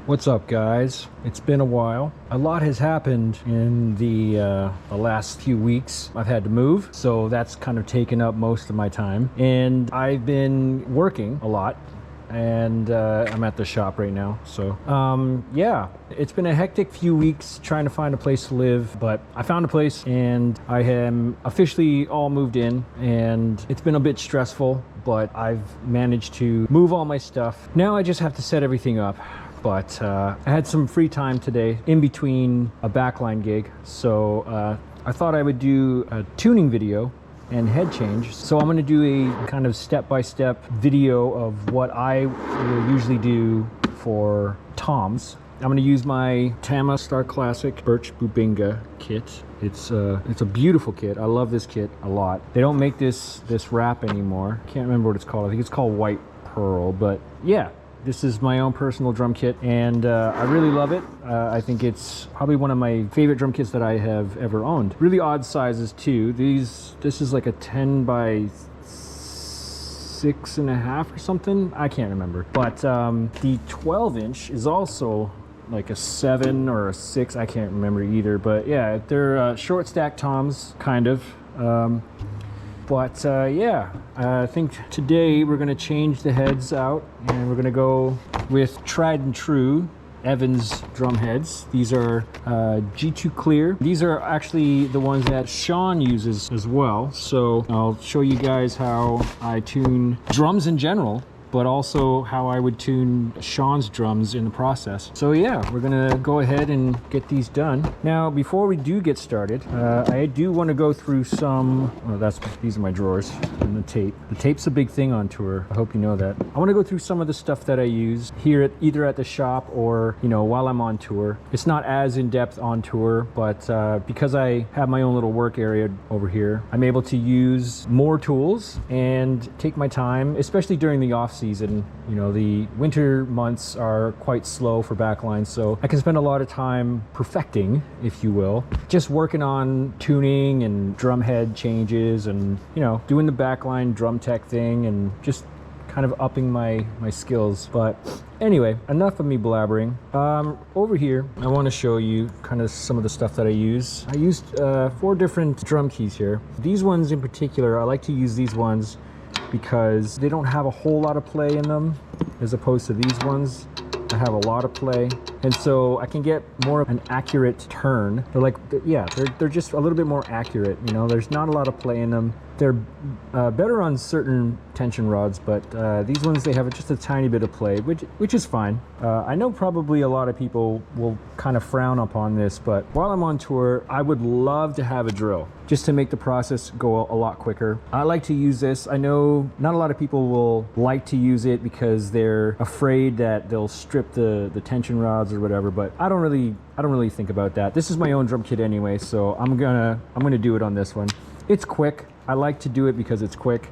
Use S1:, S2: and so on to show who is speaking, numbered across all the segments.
S1: What's up, guys? It's been a while. A lot has happened in the last few weeks. I've had to move, so that's kind of taken up most of my time. And I've been working a lot, and I'm at the shop right now. So yeah, it's been a hectic few weeks trying to find a place to live, but I found a place and I am officially all moved in, and it's been a bit stressful, but I've managed to move all my stuff. Now I just have to set everything up. But I had some free time today in between a backline gig, so I thought I would do a tuning video and head change. So I'm going to do a kind of step-by-step video of what I will usually do for toms. I'm going to use my Tama Star Classic Birch Bubinga kit. It's a beautiful kit. I love this kit a lot. They don't make this wrap anymore. Can't remember what it's called. I think it's called White Pearl, but yeah. This is my own personal drum kit, and I really love it. I think it's probably one of my favorite drum kits that I have ever owned. Really odd sizes too. This is like a 10 by 6.5 or something. I can't remember. But the 12-inch is also like a 7 or a 6. I can't remember either. But yeah, they're short stack toms, kind of. But yeah, I think today we're going to change the heads out, and we're going to go with tried and true Evans drum heads. These are G2 Clear. These are actually the ones that Sean uses as well. So I'll show you guys how I tune drums in general, but also how I would tune Sean's drums in the process. So yeah, we're gonna go ahead and get these done. Now, before we do get started, I do want to go through some, these are my drawers and the tape. The tape's a big thing on tour. I hope you know that. I want to go through some of the stuff that I use here either at the shop or, you know, while I'm on tour. It's not as in-depth on tour, but because I have my own little work area over here, I'm able to use more tools and take my time, especially during the off season. You know, the winter months are quite slow for backlines, so I can spend a lot of time perfecting, if you will, just working on tuning and drum head changes and, you know, doing the backline drum tech thing and just kind of upping my skills. But anyway, enough of me blabbering. Over here, I want to show you kind of some of the stuff that I use. I used 4 different drum keys here. These ones in particular, I like to use these ones because they don't have a whole lot of play in them, as opposed to these ones that have a lot of play, and so I can get more of an accurate turn. They're like, yeah, they're just a little bit more accurate. You know, there's not a lot of play in them. They're better on certain tension rods, but these ones, they have just a tiny bit of play, which is fine. I know probably a lot of people will kind of frown upon this, but while I'm on tour, I would love to have a drill just to make the process go a lot quicker. I like to use this. I know not a lot of people will like to use it because they're afraid that they'll strip the tension rods or whatever, but I don't really think about that. This is my own drum kit anyway, so I'm gonna do it on this one. It's quick. I like to do it because it's quick,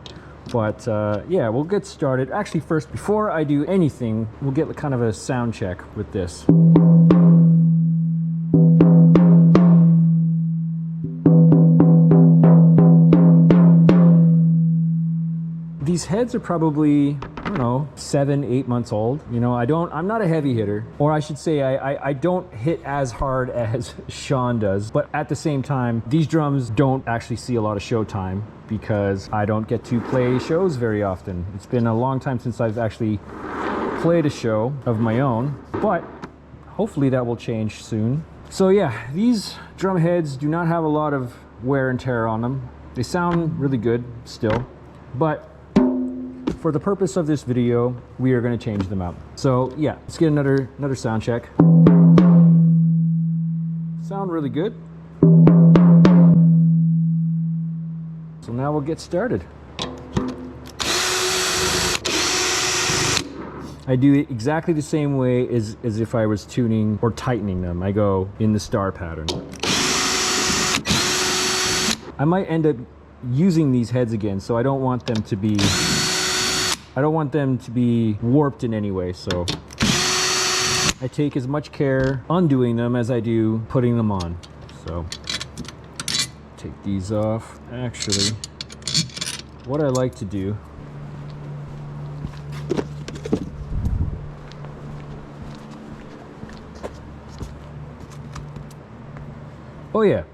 S1: but yeah, we'll get started. Actually, first, before I do anything, we'll get kind of a sound check with this. These heads are probably, I don't know, 7-8 months old. You know, I'm not a heavy hitter, or I should say I don't hit as hard as Sean does, but at the same time, these drums don't actually see a lot of show time because I don't get to play shows very often. It's been a long time since I've actually played a show of my own, but hopefully that will change soon. So yeah, these drum heads do not have a lot of wear and tear on them. They sound really good still, but for the purpose of this video, we are going to change them out. So yeah, let's get another sound check. Sound really good. So now we'll get started. I do it exactly the same way as if I was tuning or tightening them. I go in the star pattern. I might end up using these heads again, so I don't want them to be warped in any way, so I take as much care undoing them as I do putting them on. So take these off. Actually, what I like to do Oh yeah,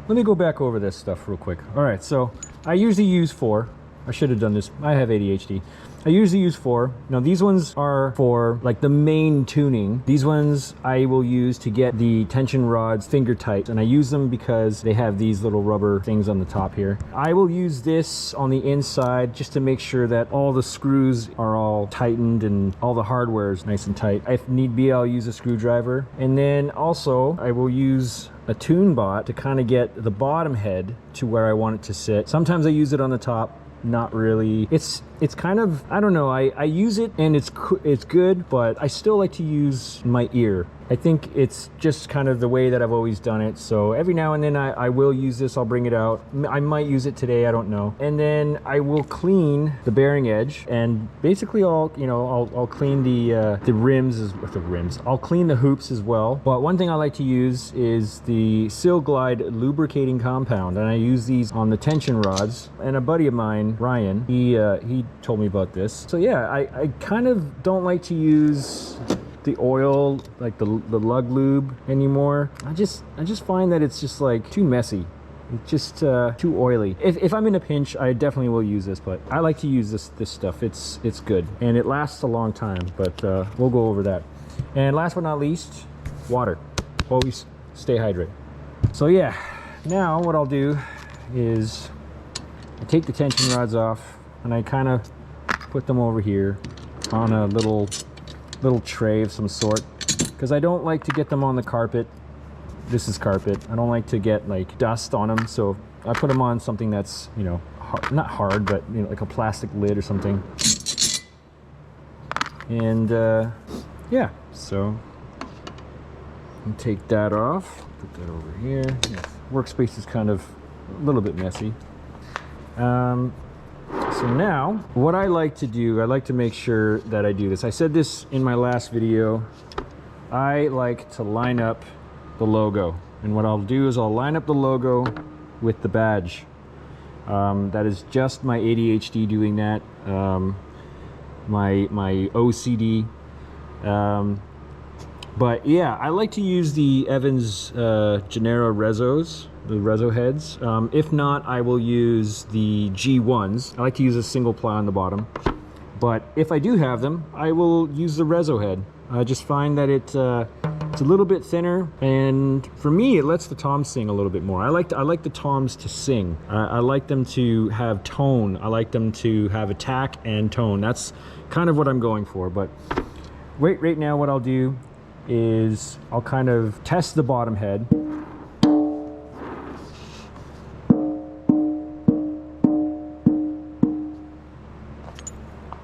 S1: let me go back over this stuff real quick. All right, so I usually use 4. I should have done this. I have ADHD. I usually use 4. Now these ones are for like the main tuning. These ones I will use to get the tension rods finger tight, and I use them because they have these little rubber things on the top here. I will use this on the inside just to make sure that all the screws are all tightened and all the hardware is nice and tight. If need be, I'll use a screwdriver. And then also I will use a tune bot to kind of get the bottom head to where I want it to sit. Sometimes I use it on the top. Not really. It's kind of, I don't know, I use it and it's good, but I still like to use my ear. I think it's just kind of the way that I've always done it. So every now and then I will use this. I'll bring it out. I might use it today, I don't know. And then I will clean the bearing edge, and basically I'll clean the rims. I'll clean the hoops as well. But one thing I like to use is the Sil-Glyde lubricating compound, and I use these on the tension rods. And a buddy of mine, Ryan, he told me about this. So yeah, I kind of don't like to use the oil, like the lug lube anymore. I just find that it's just like too messy. It's just too oily. If I'm in a pinch, I definitely will use this, but I like to use this stuff. It's good and it lasts a long time, but we'll go over that. And last but not least, water. Always stay hydrated. So yeah, now what I'll do is I take the tension rods off and I kind of put them over here on a little tray of some sort, because I don't like to get them on the carpet. This is carpet. I don't like to get like dust on them, so I put them on something that's, you know, not hard, but you know, like a plastic lid or something. And yeah, so I'll take that off, put that over here. Yeah, workspace is kind of a little bit messy. So now, what I like to do, I like to make sure that I do this. I said this in my last video. I like to line up the logo. And what I'll do is I'll line up the logo with the badge. That is just my ADHD doing that. My OCD. But yeah, I like to use the Evans Genera Rezos, the Rezo heads. If not, I will use the G1s. I like to use a single ply on the bottom. But if I do have them, I will use the Rezo head. I just find that it's a little bit thinner, and for me, it lets the toms sing a little bit more. I like the toms to sing. I like them to have tone. I like them to have attack and tone. That's kind of what I'm going for. But right now, what I'll do is I'll kind of test the bottom head.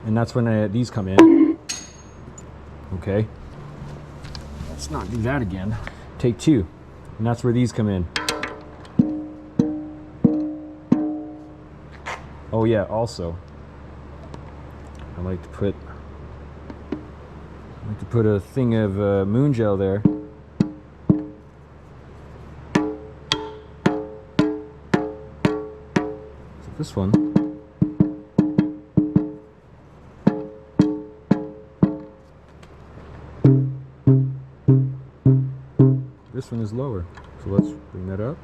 S1: And that's when these come in. Okay. Let's not do that again. Take 2. And that's where these come in. Oh yeah, also, I like to put a thing of moon gel there. So this one. This one is lower. So let's bring that up.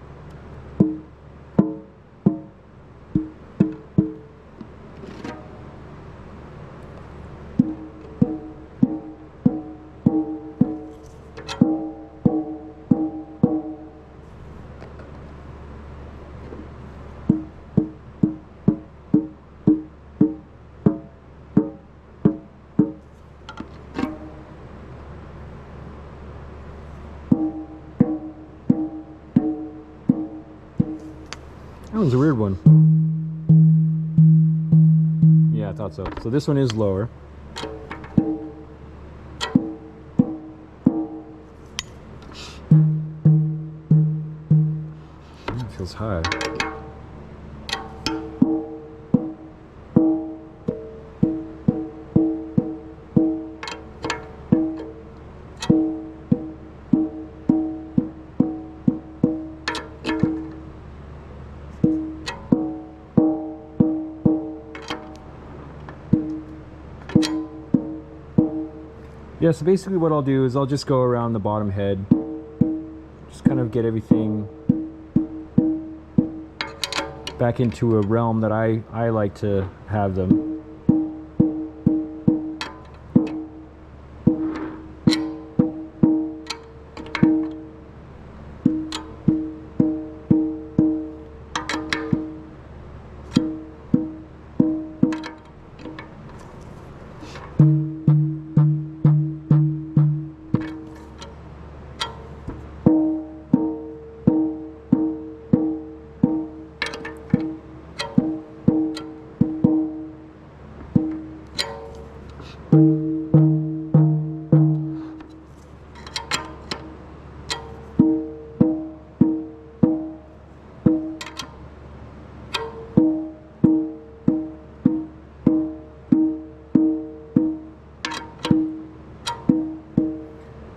S1: That one's a weird one. Yeah, I thought so. So this one is lower. It feels high. Yeah, so basically what I'll do is I'll just go around the bottom head, just kind of get everything back into a realm that I like to have them.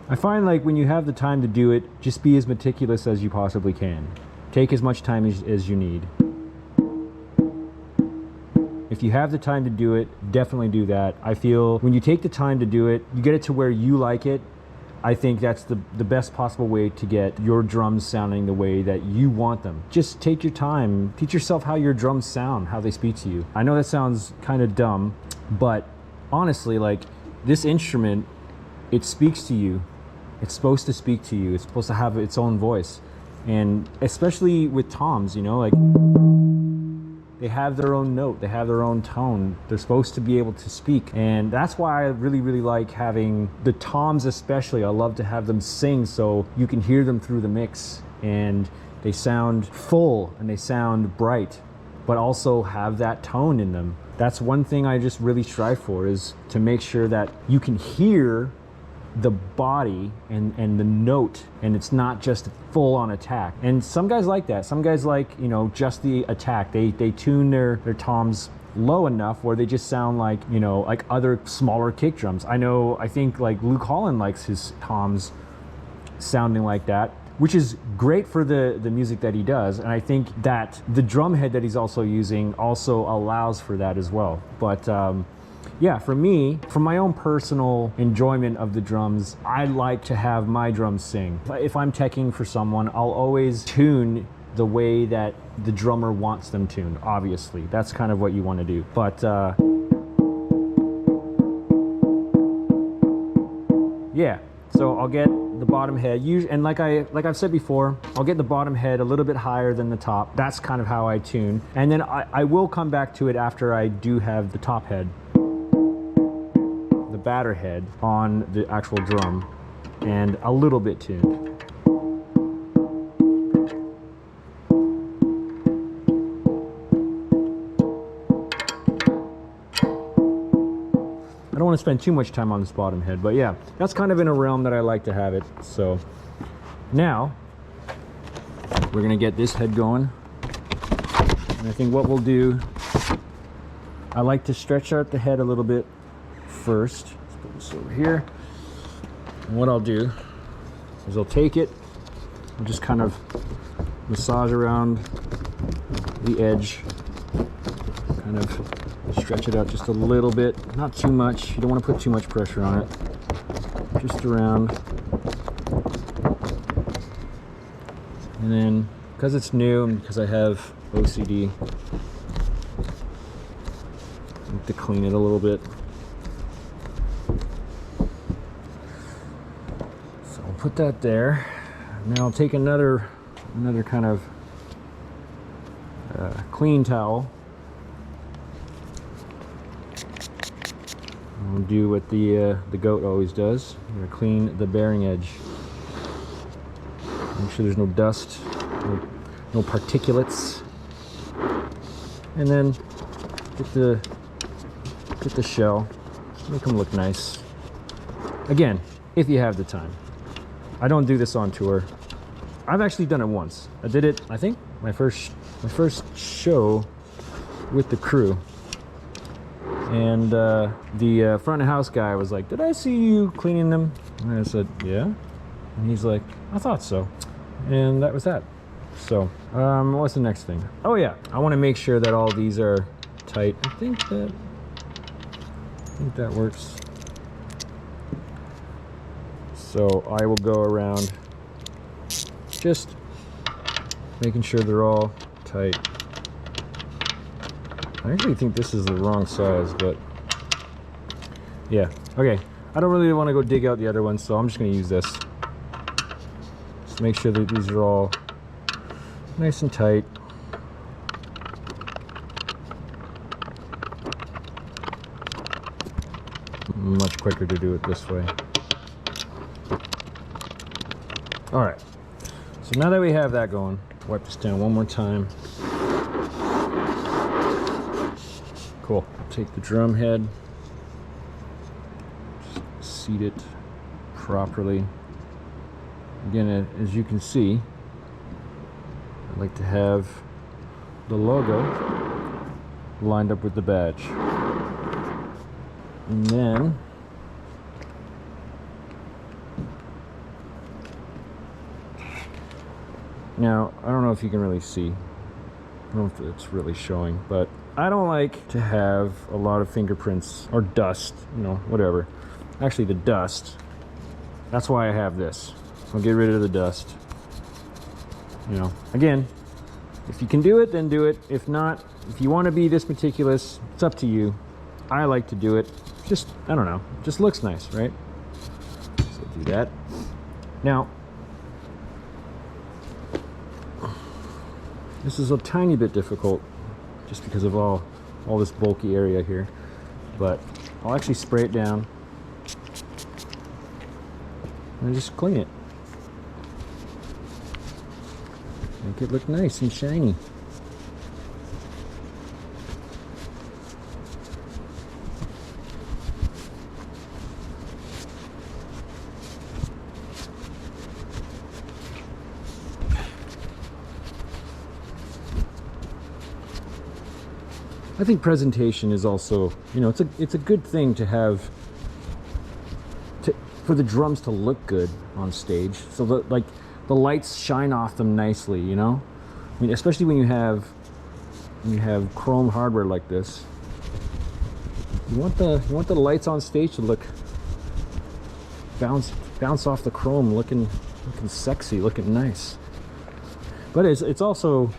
S1: I find like when you have the time to do it, just be as meticulous as you possibly can. Take as much time as you need. If you have the time to do it, definitely do that. I feel when you take the time to do it, you get it to where you like it. I think that's the best possible way to get your drums sounding the way that you want them. Just take your time, teach yourself how your drums sound, how they speak to you. I know that sounds kind of dumb, but honestly, like this instrument, it speaks to you. It's supposed to speak to you. It's supposed to have its own voice. And especially with toms, you know, like they have their own note, they have their own tone. They're supposed to be able to speak. And that's why I really, really like having the toms especially. I love to have them sing so you can hear them through the mix and they sound full and they sound bright, but also have that tone in them. That's one thing I just really strive for, is to make sure that you can hear the body and the note, and it's not just full on attack. And some guys like that. Some guys like, you know, just the attack. They tune their toms low enough where they just sound like, you know, like other smaller kick drums. I think like Luke Holland likes his toms sounding like that, which is great for the music that he does. And I think that the drum head that he's also using also allows for that as well. But yeah, for me, for my own personal enjoyment of the drums, I like to have my drums sing. If I'm teching for someone, I'll always tune the way that the drummer wants them tuned, obviously. That's kind of what you want to do. But yeah, so I'll get the bottom head, and like I've said before, I'll get the bottom head a little bit higher than the top. That's kind of how I tune. And then I will come back to it after I do have the top head, the batter head on the actual drum, and a little bit tuned. I don't want to spend too much time on this bottom head, but yeah, that's kind of in a realm that I like to have it. So now we're gonna get this head going, and I think what we'll do, I like to stretch out the head a little bit first. Let's put this over here, and what I'll do is I'll take it and just kind of massage around the edge, kind of stretch it out just a little bit, not too much. You don't want to put too much pressure on it, just around. And then because it's new and because I have OCD, I need to clean it a little bit. So I'll put that there. Now I'll take another kind of clean towel. I'll do what the goat always does. I'm gonna clean the bearing edge. Make sure there's no dust, no particulates, and then get the shell, make them look nice. Again, if you have the time. I don't do this on tour. I've actually done it once. I did it, I think, my first show with the crew. And the front of house guy was like, "Did I see you cleaning them?" And I said, "Yeah." And he's like, "I thought so." And that was that. So, what's the next thing? Oh yeah, I want to make sure that all these are tight. I think that works. So I will go around just making sure they're all tight. I actually think this is the wrong size, but yeah. Okay, I don't really want to go dig out the other one, so I'm just going to use this. Just make sure that these are all nice and tight. Much quicker to do it this way. All right, so now that we have that going, wipe this down one more time. Cool. Take the drum head, just seat it properly. Again, as you can see, I like to have the logo lined up with the badge. And then now, I don't know if you can really see. I don't know if it's really showing, but I don't like to have a lot of fingerprints or dust, you know, whatever. Actually, the dust, that's why I have this. I'll get rid of the dust. You know, again, if you can do it, then do it. If not, if you want to be this meticulous, it's up to you. I like to do it. Just, I don't know, just looks nice, right? So do that. Now, this is a tiny bit difficult just because of all this bulky area here, but I'll actually spray it down and just clean it. Make it look nice and shiny. I think presentation is also, you know, it's a good thing to have for the drums to look good on stage, so that like the lights shine off them nicely, you know. I mean, especially when you have chrome hardware like this, you want the lights on stage to look bounce off the chrome, looking sexy, looking nice. But it's also,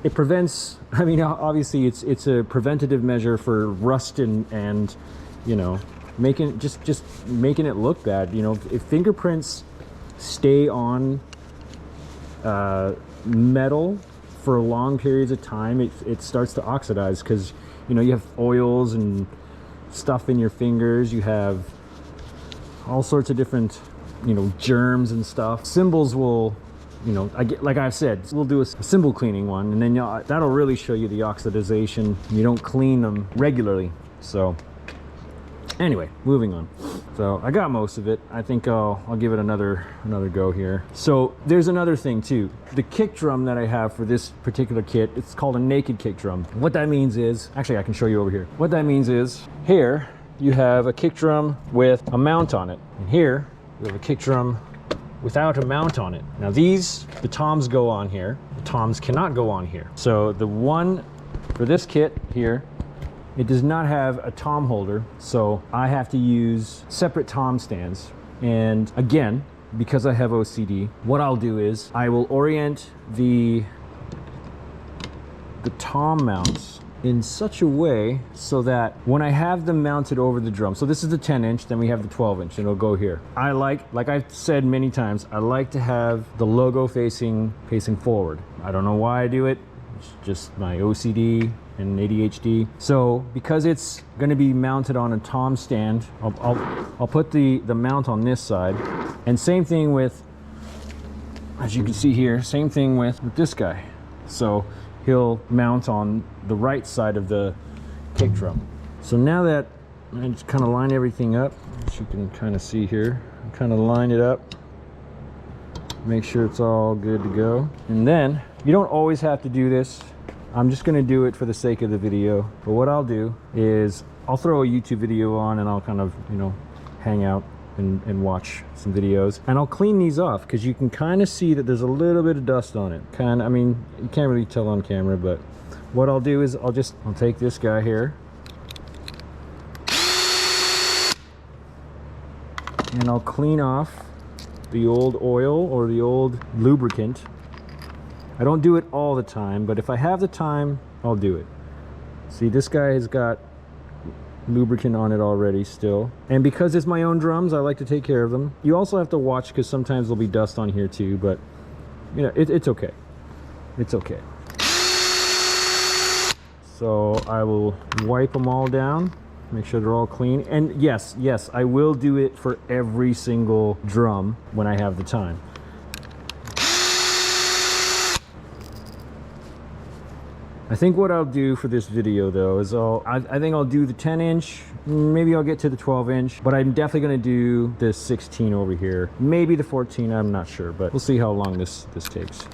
S1: it prevents, I mean, obviously it's a preventative measure for rust and you know, making it look bad. You know, if fingerprints stay on metal for long periods of time, it starts to oxidize, because, you know, you have oils and stuff in your fingers, you have all sorts of different, you know, germs and stuff. Cymbals will, you know, like I've said, we'll do a cymbal cleaning one, and then that'll really show you the oxidization. You don't clean them regularly. So anyway, moving on. So I got most of it. I think I'll give it another go here. So there's another thing too. The kick drum that I have for this particular kit, it's called a naked kick drum. What that means is, actually I can show you over here. What that means is, here you have a kick drum with a mount on it, and here you have a kick drum without a mount on it. Now the toms go on here. The toms cannot go on here. So the one for this kit here, it does not have a tom holder, so I have to use separate tom stands. And again, because I have OCD, what I'll do is I will orient the tom mounts in such a way so that when I have them mounted over the drum, so this is the 10-inch, then we have the 12-inch, and it'll go here. I like I've said many times, I like to have the logo facing forward. I don't know why I do it. It's just my OCD and ADHD. So because it's going to be mounted on a tom stand, I'll put the mount on this side, and same thing with, as you can see here, same thing with this guy. So he'll mount on the right side of the kick drum. So now that I just kind of line everything up, as you can kind of see here, kind of line it up, make sure it's all good to go. And then you don't always have to do this. I'm just going to do it for the sake of the video. But what I'll do is I'll throw a YouTube video on, and I'll kind of, you know, hang out and watch some videos, and I'll clean these off, because you can kind of see that there's a little bit of dust on it. I mean, you can't really tell on camera, but what I'll do is I'll take this guy here, and I'll clean off the old oil or the old lubricant. I don't do it all the time, but if I have the time, I'll do it. See, this guy has got lubricant on it already still. And because it's my own drums, I like to take care of them. You also have to watch because sometimes there'll be dust on here too, but you know, it's okay. It's okay. So I will wipe them all down, make sure they're all clean. And yes, I will do it for every single drum when I have the time. I think what I'll do for this video though is I think I'll do the 10-inch, maybe I'll get to the 12-inch, but I'm definitely gonna do the 16 over here. Maybe the 14, I'm not sure, but we'll see how long this takes.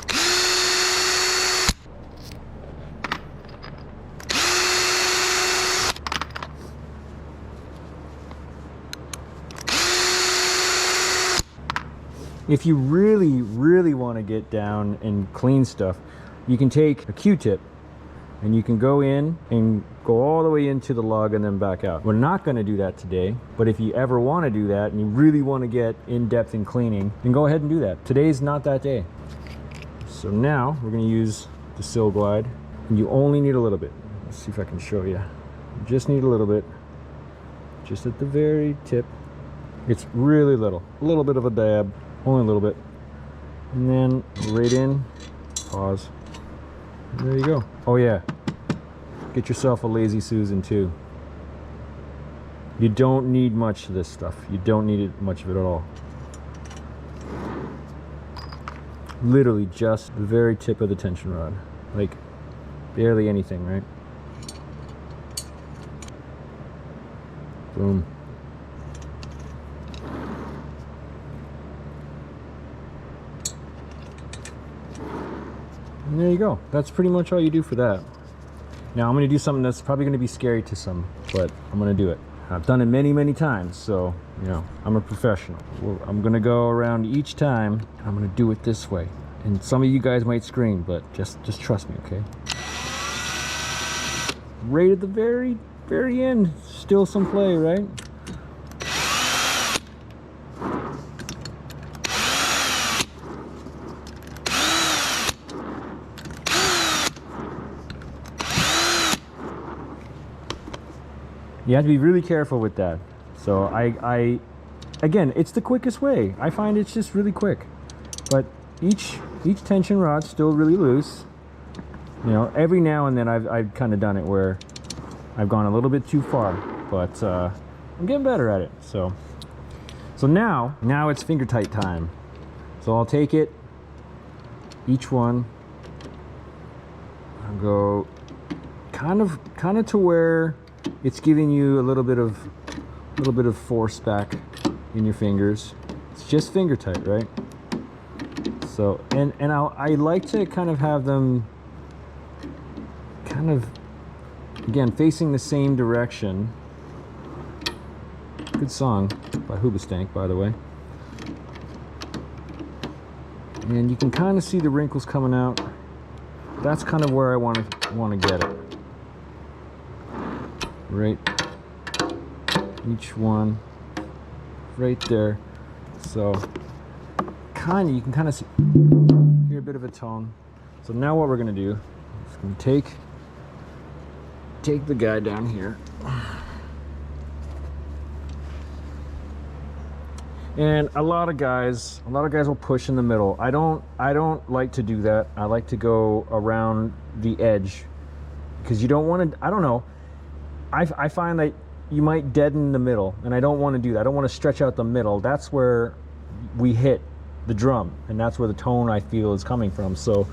S1: If you really want to get down and clean stuff, you can take a Q-tip and you can go in and go all the way into the lug and then back out. We're not going to do that today, but if you ever want to do that and you really want to get in depth in cleaning, then go ahead and do that. Today's not that day. So now we're going to use the Sil-Glyde, and you only need a little bit. Let's see if I can show you. You just need a little bit, just at the very tip. It's really little, a little bit of a dab, only a little bit, and then right in, pause. And there you go. Oh yeah, get yourself a Lazy Susan too. You don't need much of this stuff. You don't need much of it at all. Literally just the very tip of the tension rod, like barely anything, right? Boom. And there you go. That's pretty much all you do for that. Now I'm going to do something that's probably going to be scary to some, but I'm going to do it. I've done it many times, so you know, I'm a professional. I'm going to go around each time. I'm going to do it this way. And some of you guys might scream, but just trust me, okay? Right at the very end, still some play, right? You have to be really careful with that. So I again, it's the quickest way. I find it's just really quick. But each tension rod's still really loose. You know, every now and then I've kind of done it where I've gone a little bit too far, but I'm getting better at it. So now it's finger tight time. So I'll take it, each one, I'll go kind of to where it's giving you a little bit of force back in your fingers. It's just finger tight, right? So and I like to kind of have them kind of again facing the same direction. Good song by Hoobastank, by the way. And you can kind of see the wrinkles coming out. That's kind of where I want to get it. Right, each one right there. So you can kind of see, hear a bit of a tone. So now what we're going to do is going to take the guy down here, and a lot of guys will push in the middle. I don't like to do that. I like to go around the edge because you don't want to, I don't know, I find that you might deaden the middle, and I don't want to do that. I don't want to stretch out the middle. That's where we hit the drum, and that's where the tone I feel is coming from. So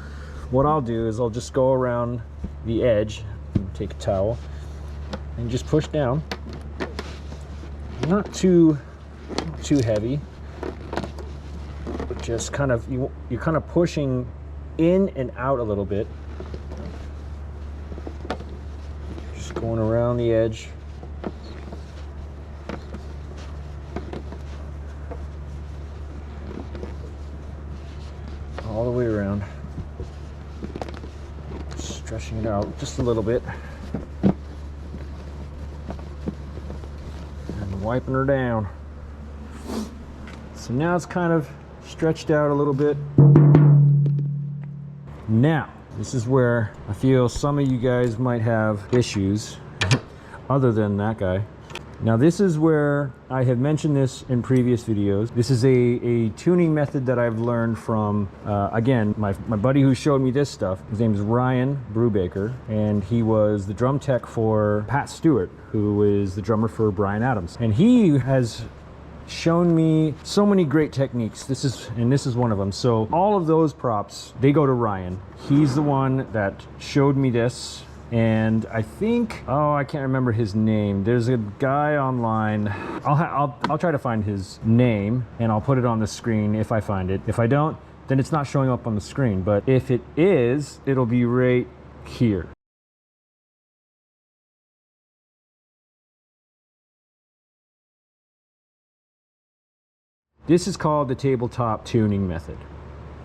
S1: what I'll do is I'll just go around the edge, take a towel, and just push down. Not too heavy, but just kind of, you're kind of pushing in and out a little bit. Going around the edge. All the way around. Stretching it out just a little bit. And wiping her down. So now it's kind of stretched out a little bit. Now This is where I feel some of you guys might have issues, other than that guy. Now this is where I have mentioned this in previous videos. This is a tuning method that I've learned from, again, my buddy who showed me this stuff. His name is Ryan Brubaker, and he was the drum tech for Pat Stewart, who is the drummer for Bryan Adams. And he has shown me so many great techniques. This is one of them. So all of those props, they go to Ryan. He's the one that showed me this. And I think, oh, I can't remember his name. There's a guy online. I'll try to find his name and I'll put it on the screen if I find it. If I don't, then it's not showing up on the screen. But if it is, it'll be right here. This is called the tabletop tuning method,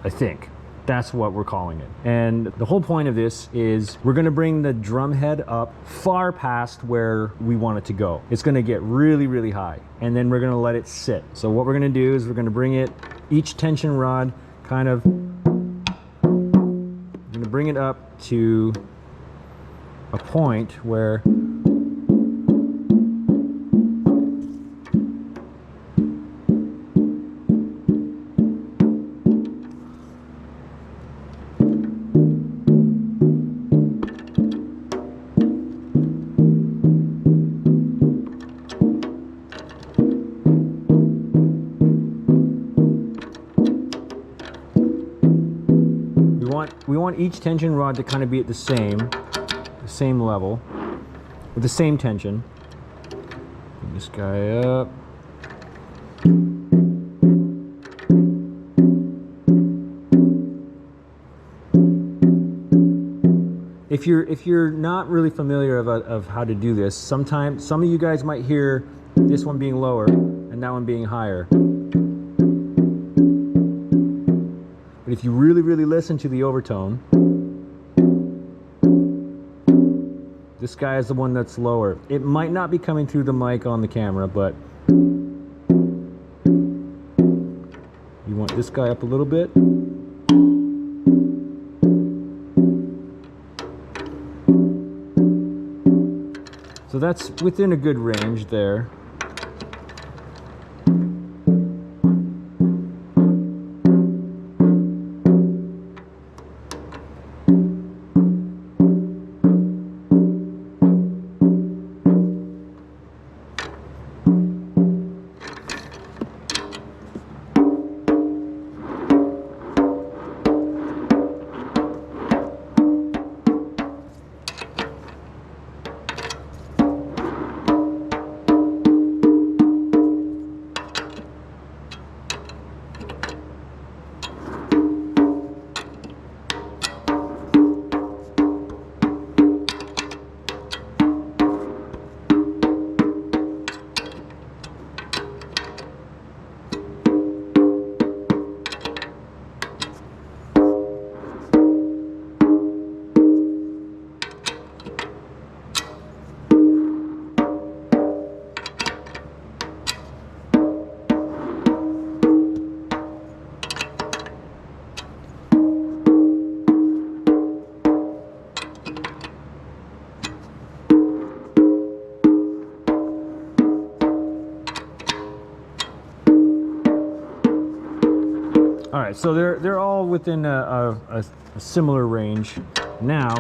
S1: I think. That's what we're calling it. And the whole point of this is we're gonna bring the drum head up far past where we want it to go. It's gonna get really, really high, and then we're gonna let it sit. So what we're gonna do is we're gonna bring it, each tension rod kind of, we're gonna bring it up to a point where we want each tension rod to kind of be at the same level, with the same tension. Bring this guy up. If you're not really familiar of how to do this, sometimes some of you guys might hear this one being lower and that one being higher. But if you really, really listen to the overtone, this guy is the one that's lower. It might not be coming through the mic on the camera, but you want this guy up a little bit. So that's within a good range there. All right, so they're all within a similar range. Now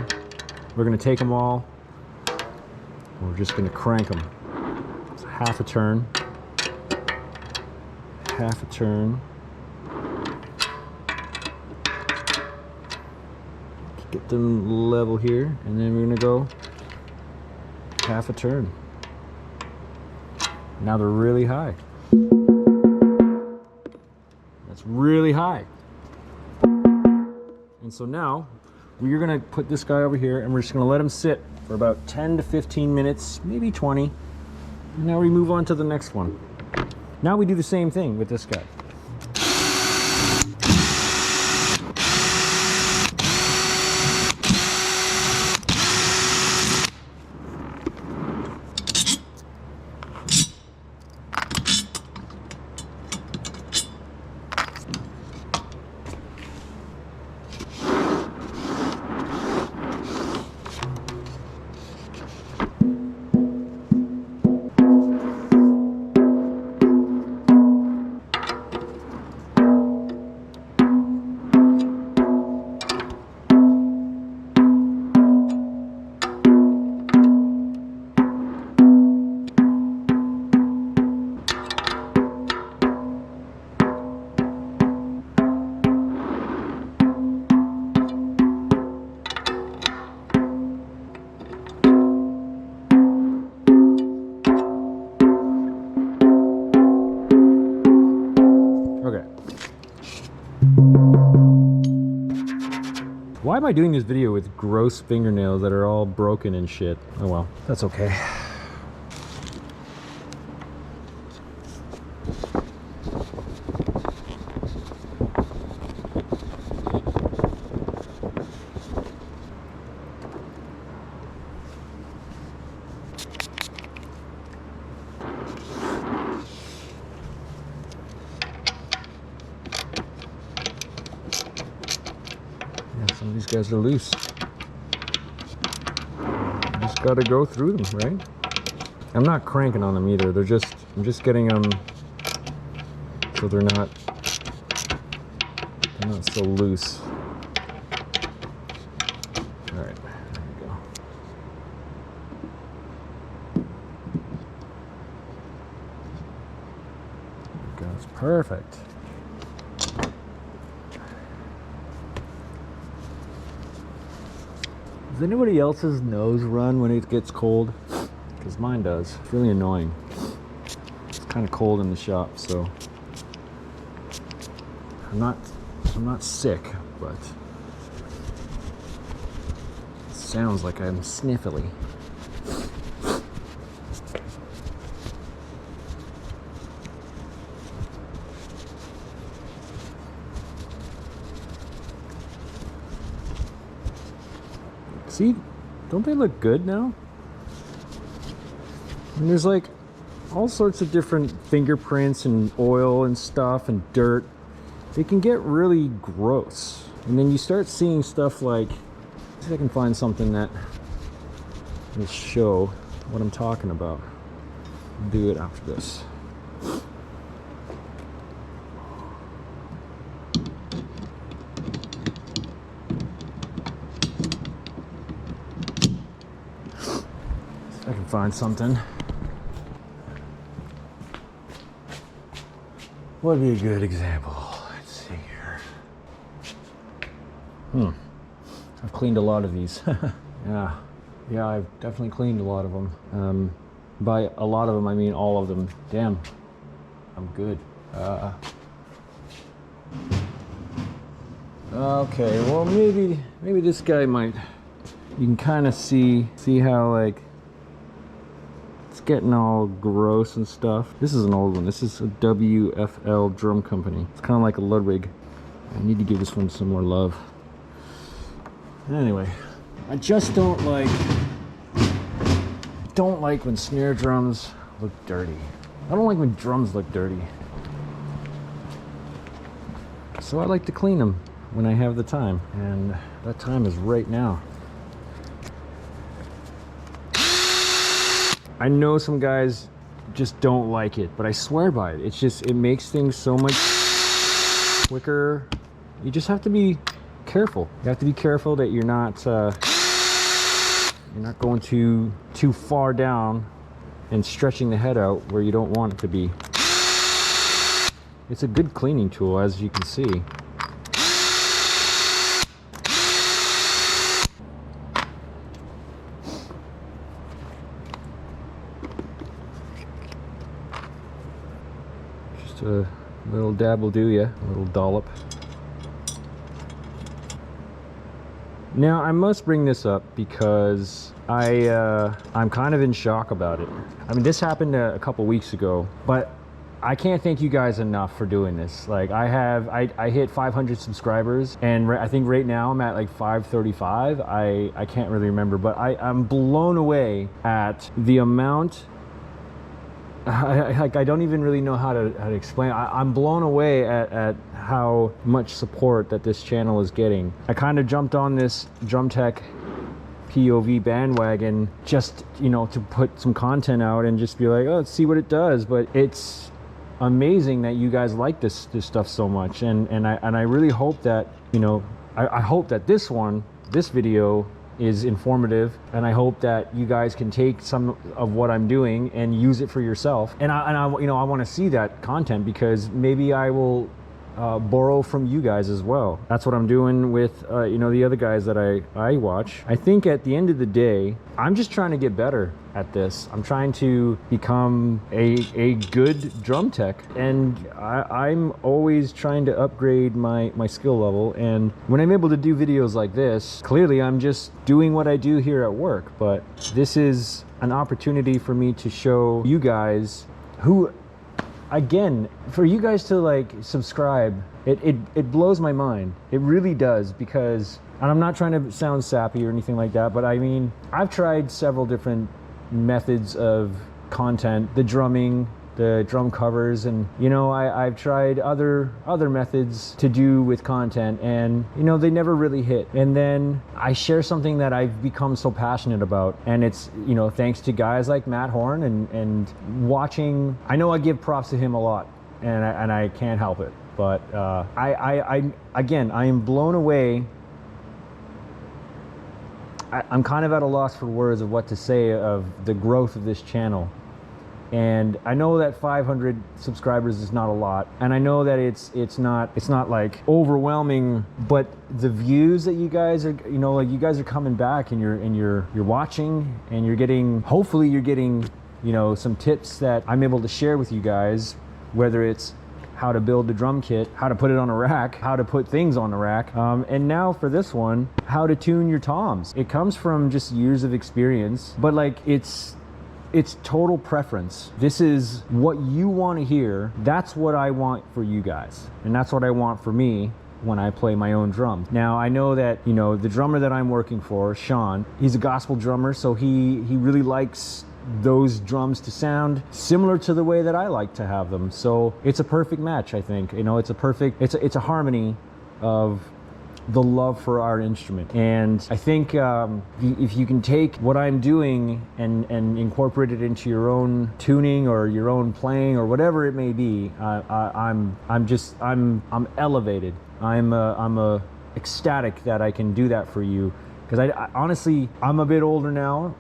S1: we're going to take them all. We're just going to crank them. It's half a turn, half a turn. Get them level here, and then we're going to go half a turn. Now they're really high. Really high. And so now we're going to put this guy over here and we're just going to let him sit for about 10 to 15 minutes, maybe 20. And now we move on to the next one. Now we do the same thing with this guy. Why am I doing this video with gross fingernails that are all broken and shit? Oh well, that's okay. Some of these guys are loose. You just gotta go through them, right? I'm not cranking on them either. I'm just getting them so they're not so loose. All right, there we go. There it goes, perfect. Does anybody else's nose run when it gets cold? Because mine does. It's really annoying. It's kind of cold in the shop, so I'm not sick, but it sounds like I'm sniffly. See, don't they look good now? And there's like all sorts of different fingerprints and oil and stuff and dirt. They can get really gross. And then you start seeing stuff like, see if I can find something that will show what I'm talking about. I'll do it after this. I can find something. What would be a good example? Let's see here. I've cleaned a lot of these. Yeah, I've definitely cleaned a lot of them. By a lot of them, I mean all of them. Damn, I'm good. Okay, well maybe this guy might. You can kind of see how like it's getting all gross and stuff. This is an old one. This is a WFL drum company. It's kind of like a Ludwig. I need to give this one some more love. Anyway, I just don't like when snare drums look dirty. I don't like when drums look dirty. So I like to clean them when I have the time, and that time is right now. I know some guys just don't like it, but I swear by it. It's just, it makes things so much quicker. You just have to be careful. You have to be careful that you're not going too far down and stretching the head out where you don't want it to be. It's a good cleaning tool, as you can see. Just a little dab will do ya, a little dollop. Now I must bring this up because I'm kind of in shock about it. I mean, this happened a couple weeks ago, but I can't thank you guys enough for doing this. Like I hit 500 subscribers, and I think right now I'm at like 535. I can't really remember, but I'm blown away at the amount. I don't even really know how to explain. I'm blown away at how much support that this channel is getting. I kind of jumped on this drum tech POV bandwagon just, you know, to put some content out and just be like, oh, let's see what it does. But it's amazing that you guys like this stuff so much, and I really hope that, you know, I hope that this video is informative, and I hope that you guys can take some of what I'm doing and use it for yourself. And I you know, I want to see that content, because maybe I will borrow from you guys as well. That's what I'm doing with you know, the other guys that I watch. I think at the end of the day, I'm just trying to get better at this. I'm trying to become a good drum tech, and I'm always trying to upgrade my skill level. And when I'm able to do videos like this, clearly I'm just doing what I do here at work, but this is an opportunity for me to show you guys who, again, for you guys to like subscribe, it blows my mind. It really does, because, and I'm not trying to sound sappy or anything like that, but I mean, I've tried several different methods of content, the drumming, the drum covers, and you know, I've tried other methods to do with content, and you know, they never really hit. And then I share something that I've become so passionate about, and it's, you know, thanks to guys like Matt Horn, and watching, I know I give props to him a lot, and I can't help it, but again, I am blown away. I'm kind of at a loss for words of what to say of the growth of this channel. And I know that 500 subscribers is not a lot, and I know that it's not like overwhelming, but the views that you guys are, you know, like, you guys are coming back, and you're watching, and you're getting, hopefully you're getting, you know, some tips that I'm able to share with you guys, whether it's how to build the drum kit, how to put it on a rack, how to put things on the rack, and now for this one, how to tune your toms. It comes from just years of experience, but like, it's total preference. This is what you want to hear. That's what I want for you guys, and that's what I want for me when I play my own drums. Now, I know that, you know, the drummer that I'm working for, Sean, he's a gospel drummer, so he really likes those drums to sound similar to the way that I like to have them. So it's a perfect match, I think. You know, it's a harmony of the love for our instrument. And I think if you can take what I'm doing and incorporate it into your own tuning or your own playing or whatever it may be, I'm elevated. I'm ecstatic that I can do that for you, because I honestly, I'm a bit older now.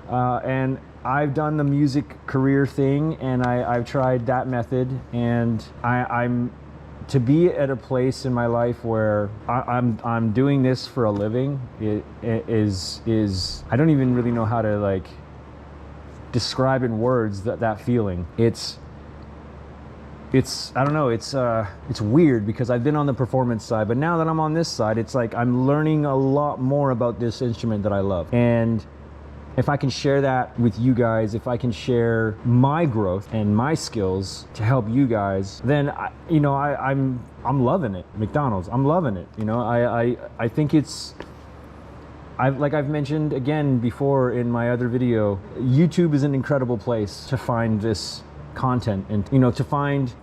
S1: And I've done the music career thing, and I've tried that method, and I'm to be at a place in my life where I'm doing this for a living. It is I don't even really know how to like describe in words that feeling. It's I don't know, it's weird, because I've been on the performance side, but now that I'm on this side, it's like I'm learning a lot more about this instrument that I love. And if I can share that with you guys, if I can share my growth and my skills to help you guys, then I'm loving it. McDonald's, I'm loving it. You know, I think it's, like I've mentioned again before in my other video, YouTube is an incredible place to find this content, and you know, to find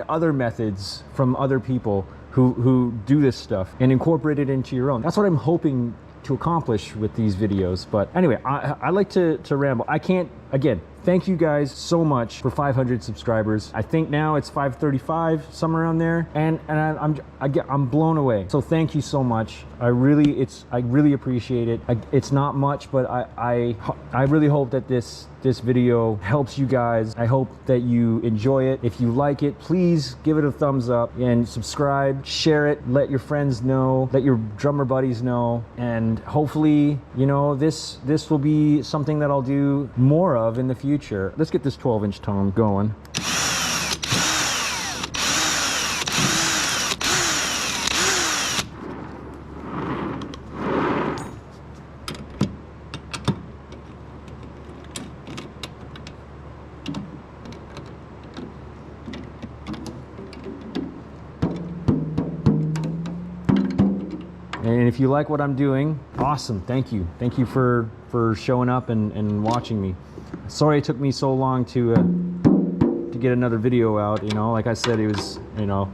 S1: other methods from other people who do this stuff and incorporate it into your own. That's what I'm hoping to accomplish with these videos. But anyway, I like to ramble. I can't, again, thank you guys so much for 500 subscribers. I think now it's 535, somewhere around there, and I'm blown away. So thank you so much. I really appreciate it. It's not much, but I really hope that this video helps you guys. I hope that you enjoy it. If you like it, please give it a thumbs up and subscribe, share it, let your friends know, let your drummer buddies know, and hopefully, you know, this will be something that I'll do more of in the future. Let's get this 12-inch tom going. And if you like what I'm doing, awesome, thank you. Thank you for showing up and watching me. Sorry it took me so long to get another video out, you know, like I said, it was, you know,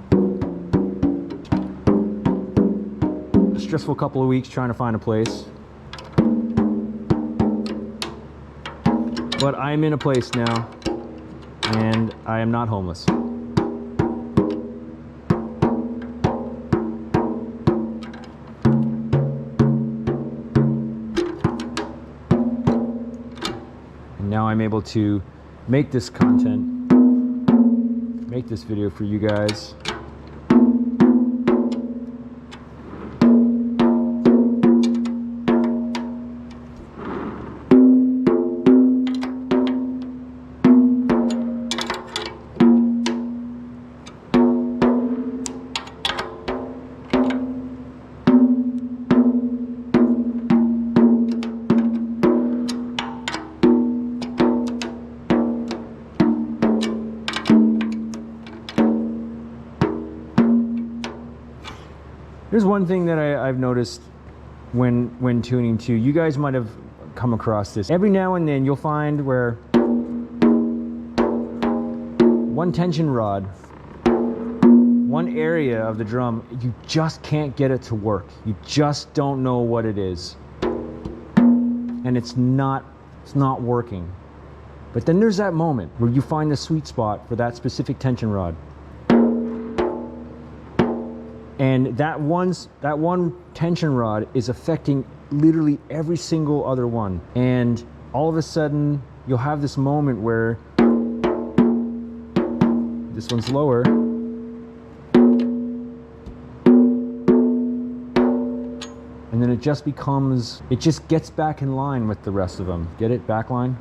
S1: a stressful couple of weeks trying to find a place. But I'm in a place now, and I am not homeless. Now I'm able to make this content, make this video for you guys. There's one thing that I've noticed when tuning too. You guys might have come across this. Every now and then you'll find where one tension rod, one area of the drum, you just can't get it to work. You just don't know what it is. And it's not working. But then there's that moment where you find the sweet spot for that specific tension rod. And that one tension rod is affecting literally every single other one. And all of a sudden, you'll have this moment where this one's lower. And then it just gets back in line with the rest of them. Get it? Back line?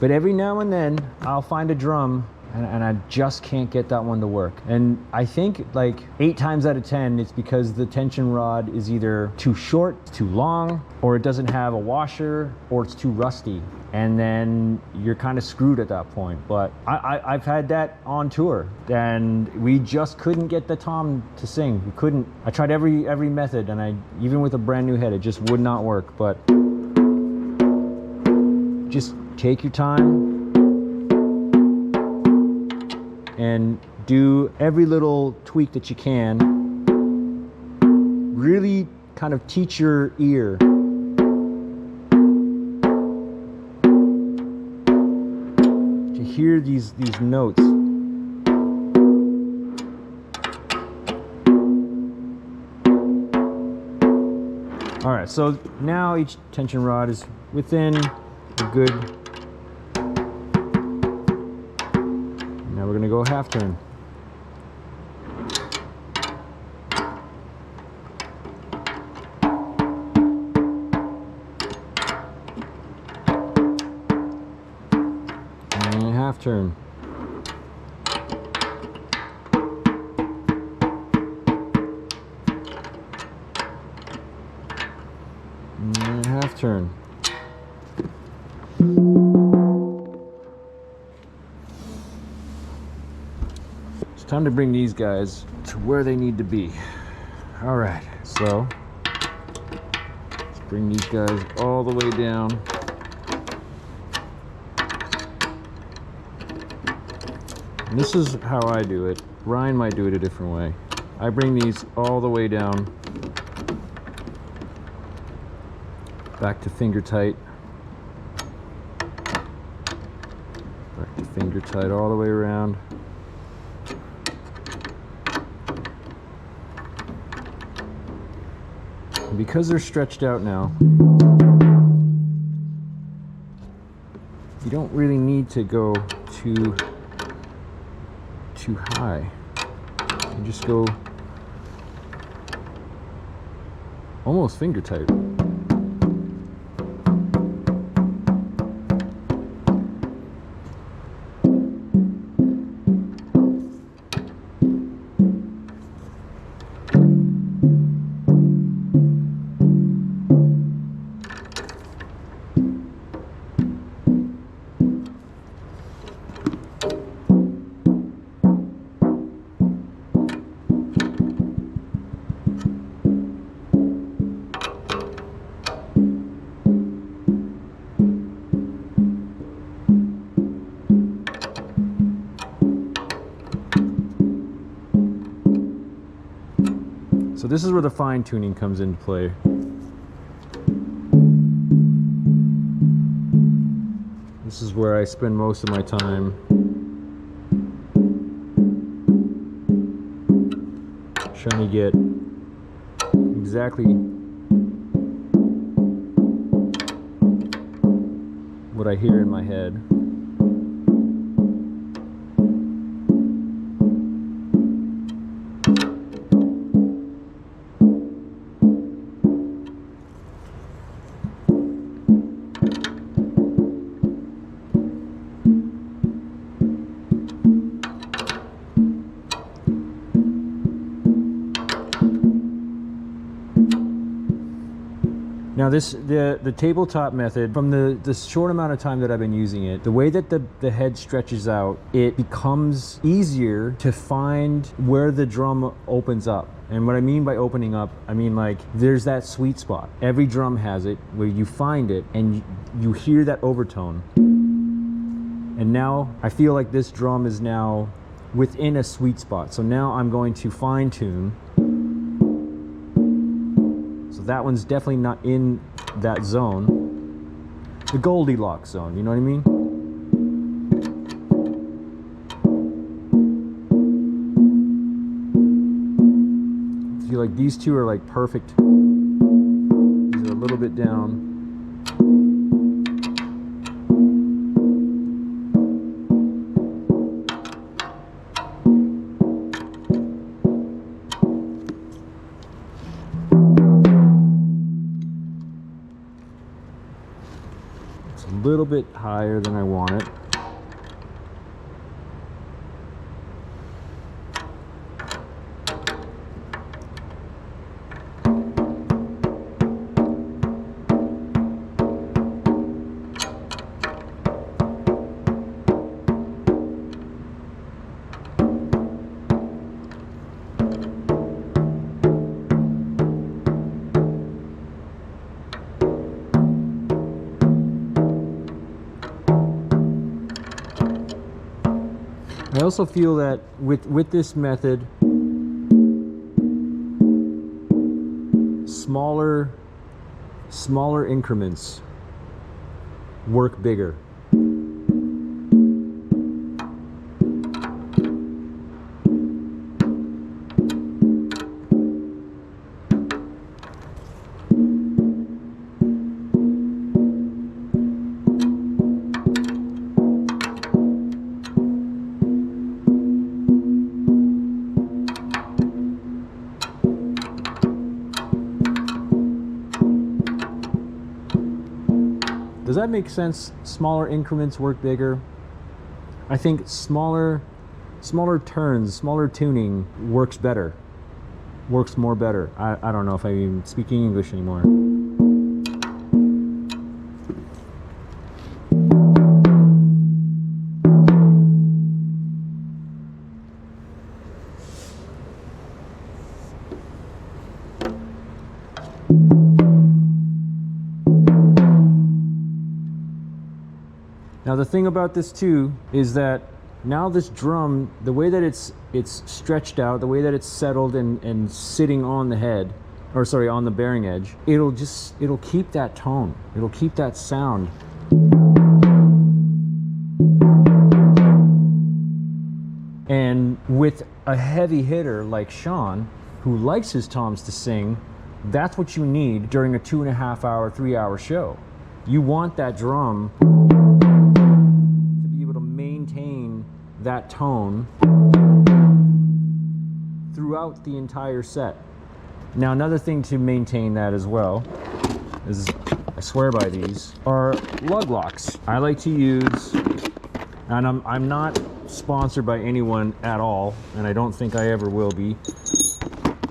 S1: But every now and then, I'll find a drum and I just can't get that one to work. And I think like 8 times out of 10, it's because the tension rod is either too short, too long, or it doesn't have a washer, or it's too rusty. And then you're kind of screwed at that point. But I've had that on tour, and we just couldn't get the tom to sing. We couldn't. I tried every method, and even with a brand new head, it just would not work. But just take your time and do every little tweak that you can. Really kind of teach your ear to hear these notes. All right, so now each tension rod is within a good. Now we're going to go half turn. And half turn. And half turn. Time to bring these guys to where they need to be. All right, so let's bring these guys all the way down. And this is how I do it. Ryan might do it a different way. I bring these all the way down, back to finger tight, back to finger tight all the way around. And because they're stretched out now, you don't really need to go too high. You just go almost finger tight. So this is where the fine tuning comes into play. This is where I spend most of my time trying to get exactly what I hear in my head. Now the tabletop method, from the short amount of time that I've been using it, the way that the head stretches out, it becomes easier to find where the drum opens up. And what I mean by opening up, I mean like there's that sweet spot. Every drum has it where you find it and you hear that overtone. And now I feel like this drum is now within a sweet spot. So now I'm going to fine tune. So that one's definitely not in that zone. The Goldilocks zone, you know what I mean? I feel like these two are like perfect. These are a little bit down. It's a little bit higher than I want it. I also feel that with this method, smaller increments work bigger. Does that make sense? Smaller increments work bigger. I think smaller turns, smaller tuning works better. Works more better. I don't know if I'm even speaking English anymore. Now the thing about this too is that now this drum, the way that it's stretched out, the way that it's settled and sitting on the head, or sorry, on the bearing edge, it'll keep that tone. It'll keep that sound. And with a heavy hitter like Sean, who likes his toms to sing, that's what you need during a 2.5 hour, 3 hour show. You want that drum to be able to maintain that tone throughout the entire set. Now, another thing to maintain that as well is, I swear by these, are lug locks. I like to use, and I'm not sponsored by anyone at all, and I don't think I ever will be,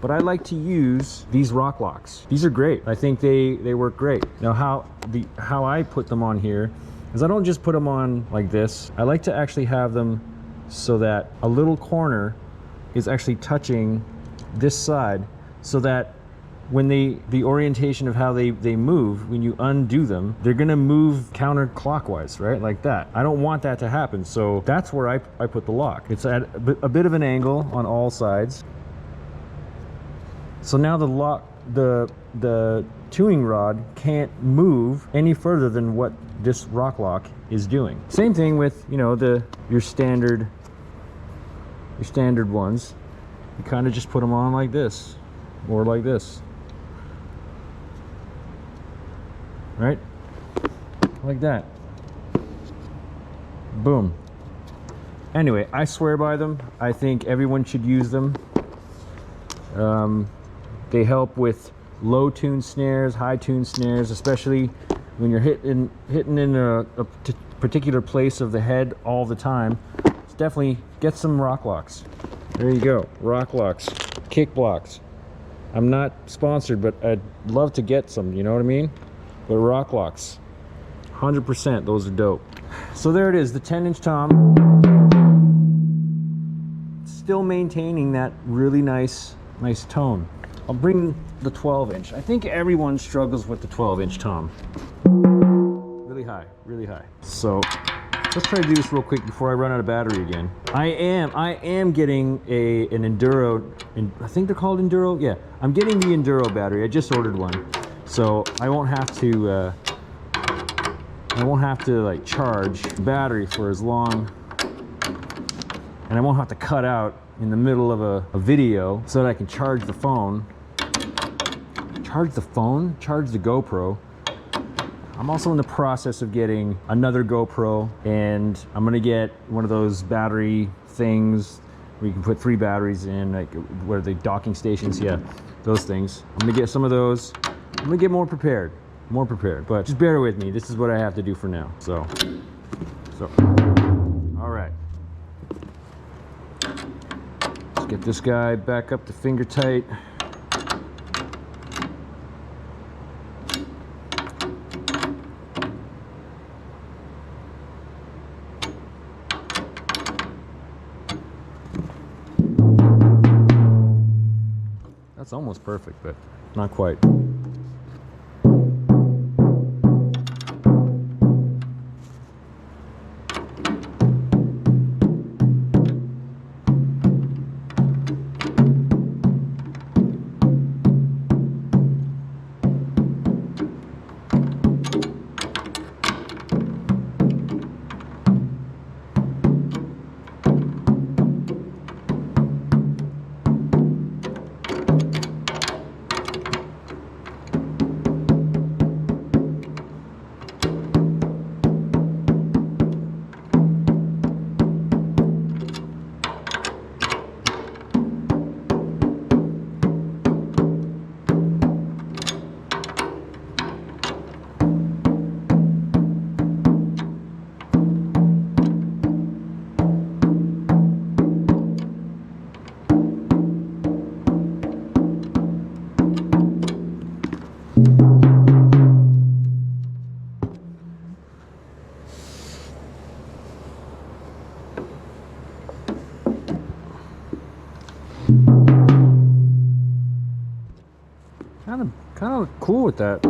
S1: but I like to use these rock locks. These are great. I think they work great. Now how I put them on here is I don't just put them on like this. I like to actually have them so that a little corner is actually touching this side, so that when the orientation of how they move, when you undo them, they're gonna move counterclockwise, right? Like that. I don't want that to happen, so that's where I put the lock. It's at a bit of an angle on all sides. So now the tuning rod can't move any further than what this rock lock is doing. Same thing with, you know, your standard ones. You kind of just put them on like this or like this, right? Like that. Boom. Anyway, I swear by them. I think everyone should use them. They help with low tune snares, high tune snares, especially when you're hitting in a particular place of the head all the time. Just definitely get some rock locks. There you go, rock locks, kick blocks. I'm not sponsored, but I'd love to get some, you know what I mean? But rock locks, 100%, those are dope. So there it is, the 10-inch tom. Still maintaining that really nice tone. I'll bring the 12-inch. I think everyone struggles with the 12-inch tom. Really high, really high. So let's try to do this real quick before I run out of battery again. I am getting an Enduro, I think they're called Enduro. Yeah, I'm getting the Enduro battery. I just ordered one, so I won't have to like charge the battery for as long, and I won't have to cut out in the middle of a video so that I can charge the phone. Charge the phone? Charge the GoPro. I'm also in the process of getting another GoPro, and I'm gonna get one of those battery things where you can put 3 batteries in, like what are they, docking stations? Yeah, those things. I'm gonna get some of those. I'm gonna get more prepared, but just bear with me. This is what I have to do for now. So, all right. Let's get this guy back up to finger tight. That's almost perfect, but not quite. Kind of cool with that.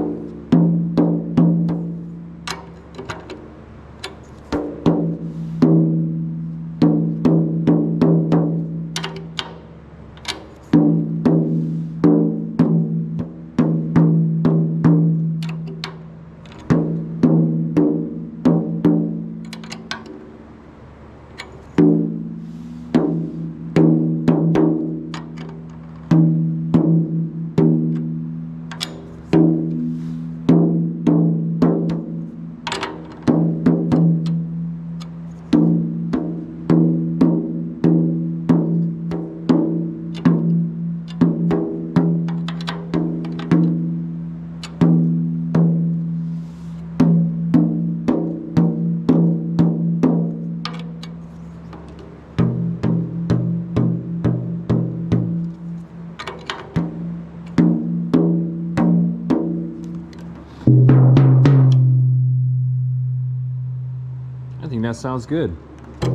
S1: That sounds good. I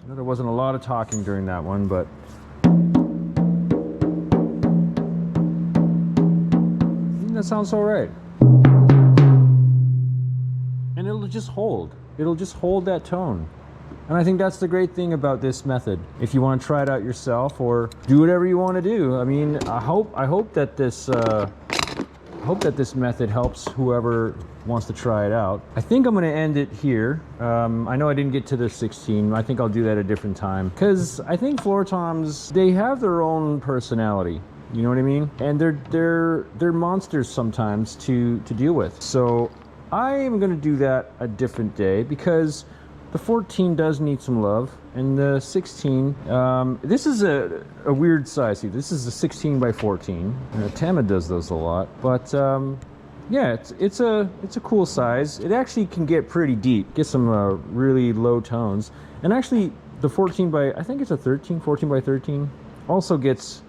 S1: know there wasn't a lot of talking during that one, but I think that sounds all right. And it'll just hold. It'll just hold that tone. And I think that's the great thing about this method. If you want to try it out yourself or do whatever you want to do. I mean, I hope that this method helps whoever wants to try it out. I think I'm going to end it here. I know I didn't get to the 16. I think I'll do that a different time, because I think floor toms, they have their own personality. You know what I mean? And they're monsters sometimes to deal with. So I am going to do that a different day, because the 14 does need some love, and the 16, this is a weird size here. This is a 16 by 14. Tama does those a lot, but yeah, it's a cool size. It actually can get pretty deep, get some really low tones. And actually, the 14 by, I think it's a 14 by 13. also gets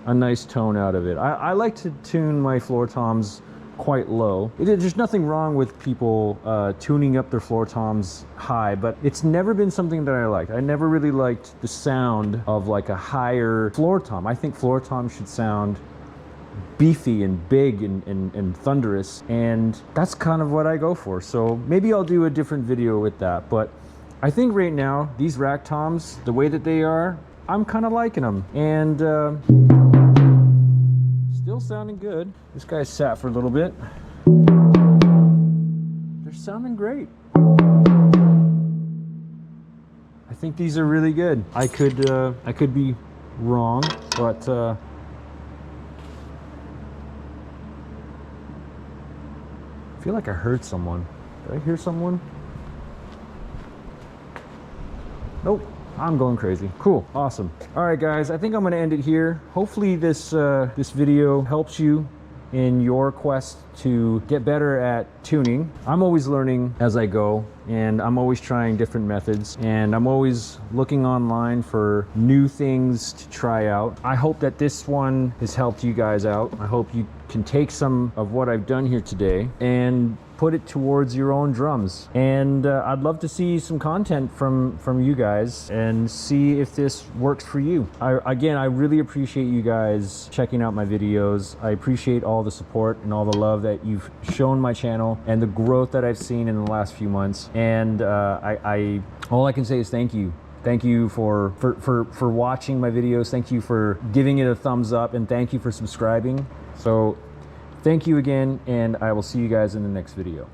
S1: a nice tone out of it. I like to tune my floor toms quite low. There's nothing wrong with people tuning up their floor toms high, but it's never been something that I liked. I never really liked the sound of like a higher floor tom. I think floor toms should sound beefy and big and thunderous, and that's kind of what I go for. So maybe I'll do a different video with that, but I think right now these rack toms, the way that they are, I'm kind of liking them, and still sounding good. This guy sat for a little bit. They're sounding great. I think these are really good. I could be wrong, but I feel like I heard someone. Did I hear someone? Nope. I'm going crazy. Cool. Awesome. All right, guys, I think I'm going to end it here. Hopefully this video helps you in your quest to get better at tuning. I'm always learning as I go, and I'm always trying different methods, and I'm always looking online for new things to try out. I hope that this one has helped you guys out. I hope you can take some of what I've done here today and put it towards your own drums. And I'd love to see some content from you guys and see if this works for you. Again, I really appreciate you guys checking out my videos. I appreciate all the support and all the love that you've shown my channel and the growth that I've seen in the last few months. And all I can say is thank you. Thank you for watching my videos. Thank you for giving it a thumbs up, and thank you for subscribing. So thank you again, and I will see you guys in the next video.